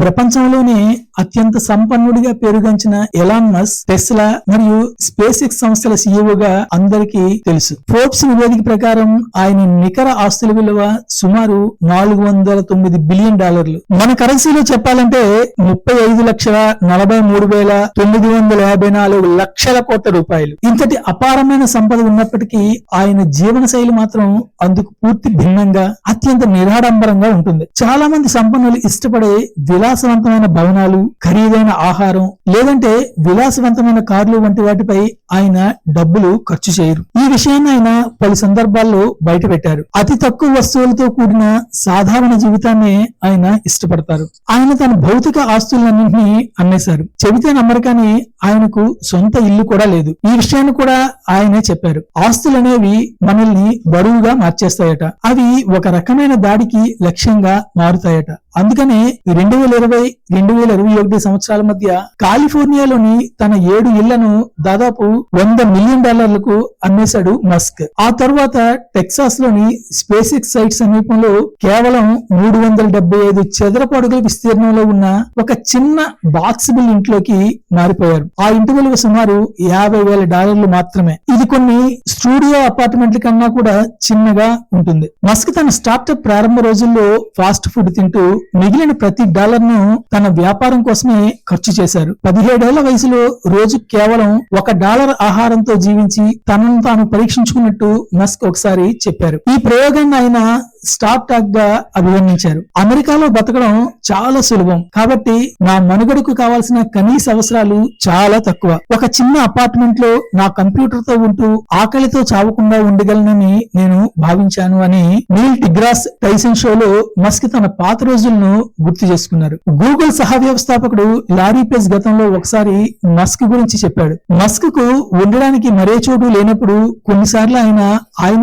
ప్రపంచంలోనే అత్యంత సంపన్నుడిగా పేరుగాంచిన ఎలాన్ మస్క్, టెస్లా మరియు స్పేస్ ఎక్స్ సంస్థల సీఈఓగా అందరికీ తెలుసు. ఫోర్బ్స్ నివేదిక ప్రకారం ఆయన నికర ఆస్తుల విలువ సుమారు $409 బిలియన్. మన కరెన్సీలో చెప్పాలంటే 35,43,954 లక్షల కోట్ల రూపాయలు. ఇంతటి అపారమైన సంపద ఉన్నప్పటికీ ఆయన జీవన శైలి మాత్రం అందుకు పూర్తి భిన్నంగా, అత్యంత నిరాడంబరంగా ఉంటుంది. చాలా మంది సంపన్నులు ఇష్టపడే విలాసవంతమైన భవనాలు, ఖరీదైన ఆహారం లేదంటే విలాసవంతమైన కార్లు వంటి వాటిపై ఆయన డబ్బులు ఖర్చు చేయరు. ఈ విషయాన్ని ఆయన పలు సందర్భాల్లో బయట పెట్టారు. అతి తక్కువ వస్తువులతో కూడిన సాధారణ జీవితాన్ని ఆయన ఇష్టపడతారు. ఆయన తన భౌతిక ఆస్తులన్నింటినీ అమ్మేశారు. చెబితే నమ్మరు కానీ ఆయనకు సొంత ఇల్లు కూడా లేదు. ఈ విషయాన్ని కూడా ఆయనే చెప్పారు. ఆస్తులనేవి మనల్ని బరువుగా మార్చేస్తాయట. అవి ఒక రకమైన దాడికి లక్ష్యంగా మారుతాయట. అందుకనే 2020-2021 సంవత్సరాల మధ్య కాలిఫోర్నియాలోని తన 7 ఇళ్లను దాదాపు $100 మిలియన్ అమ్మేశాడు మస్క్. ఆ తర్వాత టెక్సాస్ లోని స్పేస్ ఎక్స్ సైట్ సమీపంలో కేవలం 375 చదరపు అడుగుల విస్తీర్ణంలో ఉన్న ఒక చిన్న బాక్సిబుల్ ఇంట్లోకి మారిపోయారు. ఆ ఇంటి విలువ సుమారు $50,000 మాత్రమే. ఇది కొన్ని స్టూడియో అపార్ట్మెంట్ల కన్నా కూడా చిన్నగా ఉంటుంది. మస్క్ తన స్టార్టప్ ప్రారంభ రోజుల్లో ఫాస్ట్ ఫుడ్ తింటూ మిగిలిన ప్రతి డాలర్ను తన వ్యాపారం కోసమే ఖర్చు చేశారు. 17 ఏళ్ల వయసులో రోజు కేవలం $1 ఆహారంతో జీవించి తనను తాను పరీక్షించుకున్నట్టు మస్క్ ఒకసారి చెప్పారు. ఈ ప్రయోగాన్ని ఆయన స్టాప్ టాక్ గా అభివర్ణించారు. అమెరికాలో బతకడం చాలా సులభం కాబట్టి నా మనుగడకు కావాల్సిన కనీస అవసరాలు చాలా తక్కువ. ఒక చిన్న అపార్ట్మెంట్ లో నా కంప్యూటర్ తో ఉంటూ ఆకలితో చావకుండా ఉండగలనని నేను భావించాను అని నీల్ డిగ్రాస్ టైసన్ షోలో మస్క్ తన పాత రోజులను గుర్తు చేసుకున్నారు. గూగుల్ సహ వ్యవస్థాపకుడు లారీ పేజ్ గతంలో ఒకసారి మస్క్ గురించి చెప్పాడు. మస్క్ కు ఉండడానికి మరే చోటు లేనప్పుడు కొన్నిసార్లు ఆయన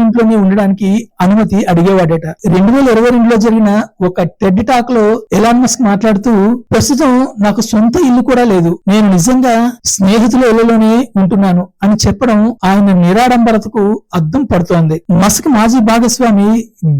ఇంట్లోనే ఉండడానికి అనుమతి అడిగేవాడట. 2022లో జరిగిన ఒక టెడ్ టాక్ లో ఎలాన్ మస్క్ మాట్లాడుతూ, ప్రస్తుతం నాకు సొంత ఇల్లు కూడా లేదు, నేను నిజంగా స్నేహితుల ఇళ్లలోనే ఉంటున్నాను అని చెప్పడం ఆయన నిరాడంబరతకు అద్దం పడుతోంది. మస్క్ మాజీ భాగస్వామి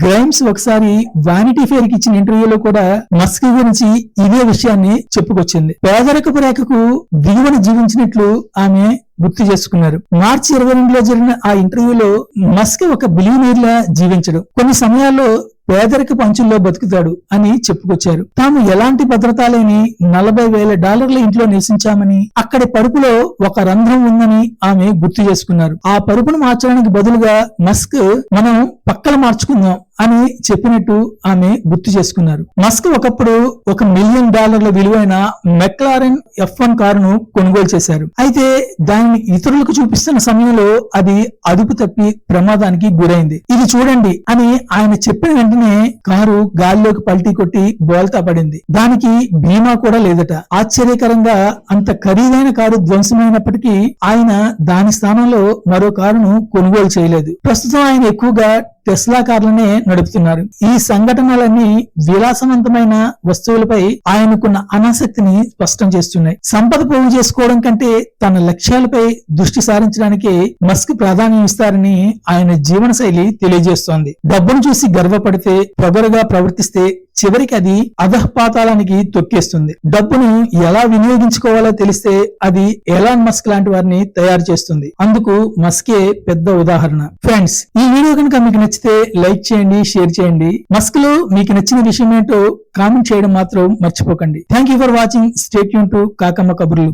గ్రైమ్స్ ఒకసారి వానిటీ ఫెయిర్ కి ఇచ్చిన ఇంటర్వ్యూలో కూడా మస్క్ గురించి ఇదే విషయాన్ని చెప్పుకొచ్చింది. పేదరికపు రేఖకు దిగువన జీవించినట్లు ఆమె గుర్తు చేసుకున్నారు. మార్చి 22లో జరిగిన ఆ ఇంటర్వ్యూలో మస్క్ ఒక బిలియనీర్ లా జీవించడు, కొన్ని సమయాల్లో పేదరికపు అంచుల్లో బతుకుతాడు అని చెప్పుకొచ్చారు. తాము ఎలాంటి భద్రత లేని $40,000 ఇంట్లో నివసించామని, అక్కడి పరుపులో ఒక రంధ్రం ఉందని ఆమె గుర్తు చేసుకున్నారు. ఆ పరుపును మార్చడానికి బదులుగా మస్క్ మనం పక్కలు మార్చుకుందాం అని చెప్పినట్టు ఆమె గుర్తు చేసుకున్నారు. మస్క్ ఒకప్పుడు $1 మిలియన్ విలువైన మెక్లారెన్ F1 కారును కొనుగోలు చేశారు. అయితే దానిని ఇతరులకు చూపిస్తున్న సమయంలో అది అదుపు తప్పి ప్రమాదానికి గురైంది. ఇది చూడండి అని ఆయన చెప్పిన వెంటనే కారు గాల్లోకి పల్టీ కొట్టి బోల్తా పడింది. దానికి బీమా కూడా లేదట. ఆశ్చర్యకరంగా అంత ఖరీదైన కారు ధ్వంసమైనప్పటికీ ఆయన దాని స్థానంలో మరో కారును కొనుగోలు చేయలేదు. ప్రస్తుతం ఆయన ఎక్కువగా టెస్లా కార్లనే నడుపుతున్నారు. ఈ సంఘటనలన్నీ విలాసవంతమైన వస్తువులపై ఆయనకున్న అనాసక్తిని స్పష్టం చేస్తున్నాయి. సంపద పోగు చేసుకోవడం కంటే తన లక్ష్యాలపై దృష్టి సారించడానికి మస్క్ ప్రాధాన్యం ఇస్తారని ఆయన జీవన శైలి తెలియజేస్తోంది. డబ్బును చూసి గర్వపడితే, పొగరుగా ప్రవర్తిస్తే చివరికి అది అధఃపాతాళానికి తొక్కేస్తుంది. డబ్బును ఎలా వినియోగించుకోవాలో తెలిస్తే అది ఎలాన్ మస్క్ లాంటి వారిని తయారు చేస్తుంది. అందుకు మస్కే పెద్ద ఉదాహరణ. ఫ్రెండ్స్, ఈ వీడియో కనుక మీకు నచ్చితే లైక్ చేయండి, షేర్ చేయండి. మస్క్ లో మీకు నచ్చిన విషయం ఏంటో కామెంట్ చేయడం మాత్రం మర్చిపోకండి. Thank you for watching. Stay tune to Kakamma కబుర్లు.